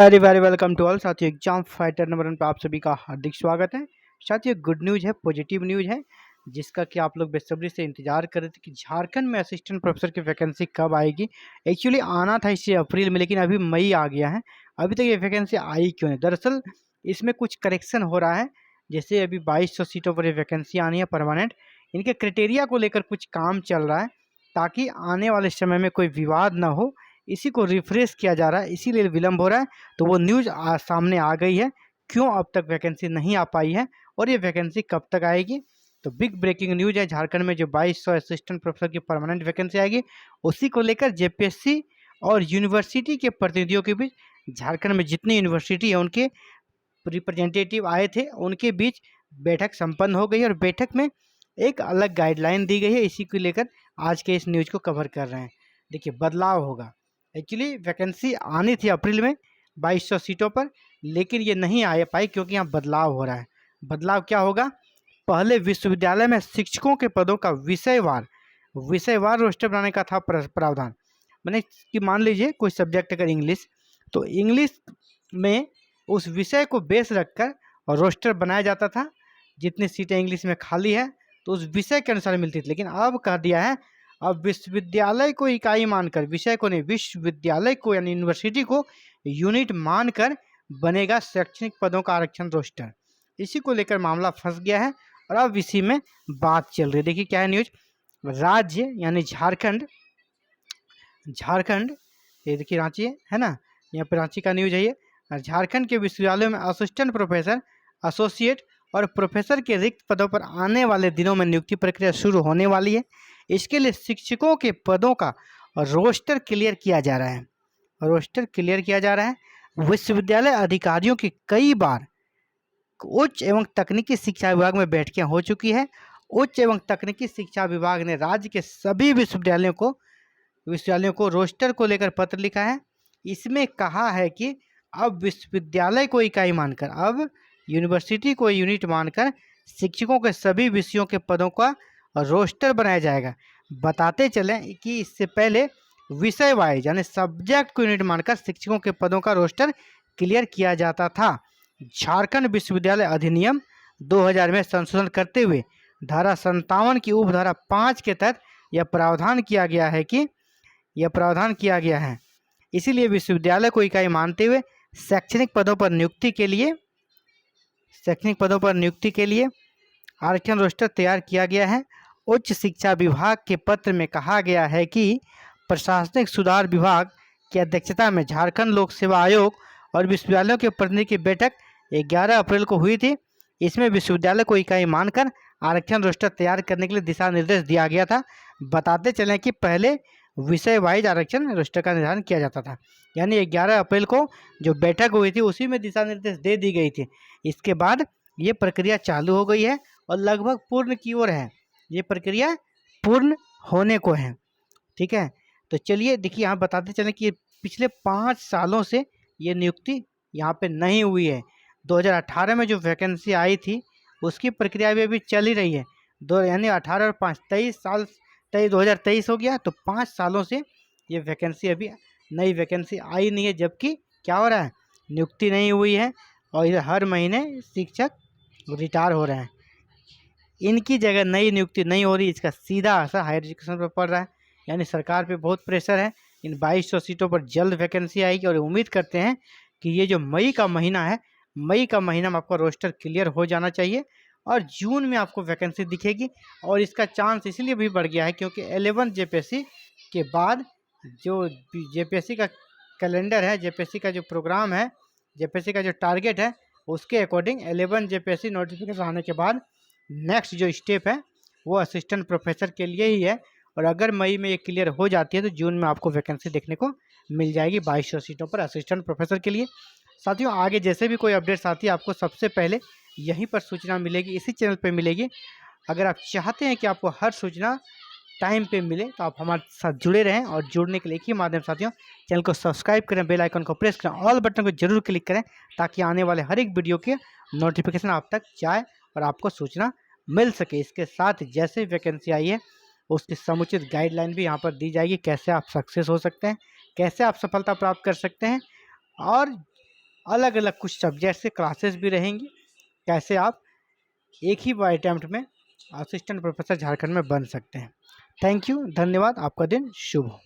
Very very welcome to all साथियों। Exam fighter number 1 पे आप सभी का हार्दिक स्वागत है। साथियों, गुड न्यूज़ है, पॉजिटिव न्यूज़ है, जिसका कि आप लोग बेसब्री से इंतजार कर रहे थे कि झारखंड में असिस्टेंट प्रोफेसर की वैकेंसी कब आएगी। एक्चुअली आना था इसे अप्रैल में, लेकिन अभी मई आ गया है। अभी तक ये वैकेंसी आई क्यों नहीं? दरअसल इसमें कुछ करेक्शन हो रहा है। जैसे अभी 2200 सीटों पर ये वैकेंसी आनी है परमानेंट। इनके क्राइटेरिया को लेकर कुछ काम चल रहा है, ताकि आने वाले समय में कोई विवाद ना हो। इसी को रिफ्रेश किया जा रहा है, इसीलिए विलंब हो रहा है। तो वो न्यूज़ सामने आ गई है, क्यों अब तक वैकेंसी नहीं आ पाई है और ये वैकेंसी कब तक आएगी। तो बिग ब्रेकिंग न्यूज़ है, झारखंड में जो 2200 असिस्टेंट प्रोफेसर की परमानेंट वैकेंसी आएगी, उसी को लेकर जेपीएससी और यूनिवर्सिटी के प्रतिनिधियों के बीच, झारखंड में जितनी यूनिवर्सिटी है उनके रिप्रेजेंटेटिव आए थे, उनके बीच बैठक संपन्न हो गई और बैठक में एक अलग गाइडलाइन दी गई है। इसी को लेकर आज के इस न्यूज़ को कवर कर रहे हैं। देखिए, बदलाव होगा। एक्चुअली वैकेंसी आनी थी अप्रैल में 2200 सीटों पर, लेकिन ये नहीं आ पाई क्योंकि यहाँ बदलाव हो रहा है। बदलाव क्या होगा? पहले विश्वविद्यालय में शिक्षकों के पदों का विषयवार रोस्टर बनाने का था प्रावधान। मैंने कि मान लीजिए कोई सब्जेक्ट अगर इंग्लिश, तो इंग्लिश में उस विषय को बेस रखकर और रोस्टर बनाया जाता था। जितनी सीटें इंग्लिश में खाली है तो उस विषय के अनुसार मिलती थी। लेकिन अब कह दिया है, अब विश्वविद्यालय को इकाई मानकर, विषय को नहीं, विश्वविद्यालय को यानी यूनिवर्सिटी को यूनिट मानकर बनेगा शैक्षणिक पदों का आरक्षण रोस्टर। इसी को लेकर मामला फंस गया है और अब इसी में बात चल रही है। देखिए क्या है न्यूज। राज्य यानी झारखंड, झारखंड ये देखिए रांची है ना, यहाँ पे रांची का न्यूज है ये। झारखंड के विश्वविद्यालयों में असिस्टेंट प्रोफेसर, एसोसिएट और प्रोफेसर के रिक्त पदों पर आने वाले दिनों में नियुक्ति प्रक्रिया शुरू होने वाली है। इसके लिए शिक्षकों के पदों का रोस्टर क्लियर किया जा रहा है। रोस्टर क्लियर किया जा रहा है। विश्वविद्यालय अधिकारियों की कई बार उच्च एवं तकनीकी शिक्षा विभाग में बैठकें हो चुकी है। उच्च एवं तकनीकी शिक्षा विभाग ने राज्य के सभी विश्वविद्यालयों को रोस्टर को लेकर पत्र लिखा है। इसमें कहा है कि अब विश्वविद्यालय को इकाई मानकर, अब यूनिवर्सिटी को यूनिट मानकर शिक्षकों के सभी विषयों के पदों का रोस्टर बनाया जाएगा। बताते चलें कि इससे पहले विषय वाइज यानी सब्जेक्ट को यूनिट मानकर शिक्षकों के पदों का रोस्टर क्लियर किया जाता था। झारखंड विश्वविद्यालय अधिनियम 2000 में संशोधन करते हुए धारा 57 की उपधारा 5 के तहत यह प्रावधान किया गया है। इसीलिए विश्वविद्यालय को इकाई मानते हुए शैक्षणिक पदों पर नियुक्ति के लिए आरक्षण रोस्टर तैयार किया गया है। उच्च शिक्षा विभाग के पत्र में कहा गया है कि प्रशासनिक सुधार विभाग की अध्यक्षता में झारखंड लोक सेवा आयोग और विश्वविद्यालयों के प्रतिनिधि की बैठक 11 अप्रैल को हुई थी। इसमें विश्वविद्यालय को इकाई मानकर आरक्षण रोस्टर तैयार करने के लिए दिशा निर्देश दिया गया था। बताते चलें कि पहले विषय वाइज आरक्षण रोस्टर का निर्धारण किया जाता था, यानी 11 अप्रैल को जो बैठक हुई थी उसी में दिशा निर्देश दे दी गई थी। इसके बाद ये प्रक्रिया चालू हो गई है और लगभग पूर्ण की ओर है। ये प्रक्रिया पूर्ण होने को है। ठीक है, तो चलिए देखिए, यहाँ बताते चलें कि पिछले 5 सालों से ये नियुक्ति यहाँ पे नहीं हुई है। 2018 में जो वैकेंसी आई थी उसकी प्रक्रिया भी अभी चल ही रही है। यानी 18 और 5 23 साल, 2023 हो गया, तो 5 सालों से ये वैकेंसी अभी नई वैकेंसी आई नहीं है। जबकि क्या हो रहा है, नियुक्ति नहीं हुई है और इधर हर महीने शिक्षक रिटायर हो रहे हैं। इनकी जगह नई नियुक्ति नहीं हो रही, इसका सीधा असर हायर एजुकेशन पर पड़ रहा है। यानी सरकार पे बहुत प्रेशर है। इन 2200 सीटों पर जल्द वैकेंसी आएगी और उम्मीद करते हैं कि ये जो मई का महीना है, मई का महीना में आपका रोस्टर क्लियर हो जाना चाहिए और जून में आपको वैकेंसी दिखेगी। और इसका चांस इसलिए भी बढ़ गया है क्योंकि 11 जेपीएससी के बाद जो जेपीएससी का कैलेंडर है, जेपीएससी का जो प्रोग्राम है, जेपीएससी का जो टारगेट है, उसके अकॉर्डिंग 11 जेपीएससी नोटिफिकेशन आने के बाद नेक्स्ट जो स्टेप है वो असिस्टेंट प्रोफेसर के लिए ही है। और अगर मई में ये क्लियर हो जाती है तो जून में आपको वैकेंसी देखने को मिल जाएगी 2200 सीटों पर असिस्टेंट प्रोफेसर के लिए। साथियों, आगे जैसे भी कोई अपडेट्स आती है आपको सबसे पहले यहीं पर सूचना मिलेगी, इसी चैनल पर मिलेगी। अगर आप चाहते हैं कि आपको हर सूचना टाइम पे मिले तो आप हमारे साथ जुड़े रहें। और जुड़ने के लिए एक ही माध्यम साथियों, चैनल को सब्सक्राइब करें, बेल आइकन को प्रेस करें, ऑल बटन को जरूर क्लिक करें, ताकि आने वाले हर एक वीडियो के नोटिफिकेशन आप तक जाए और आपको सूचना मिल सके। इसके साथ जैसे वैकेंसी आई है उसकी समुचित गाइडलाइन भी यहाँ पर दी जाएगी, कैसे आप सक्सेस हो सकते हैं, कैसे आप सफलता प्राप्त कर सकते हैं। और अलग अलग कुछ सब्जेक्ट से क्लासेस भी रहेंगी, कैसे आप एक ही बार अटैम्प्ट में असिस्टेंट प्रोफेसर झारखंड में बन सकते हैं। थैंक यू, धन्यवाद, आपका दिन शुभ हो।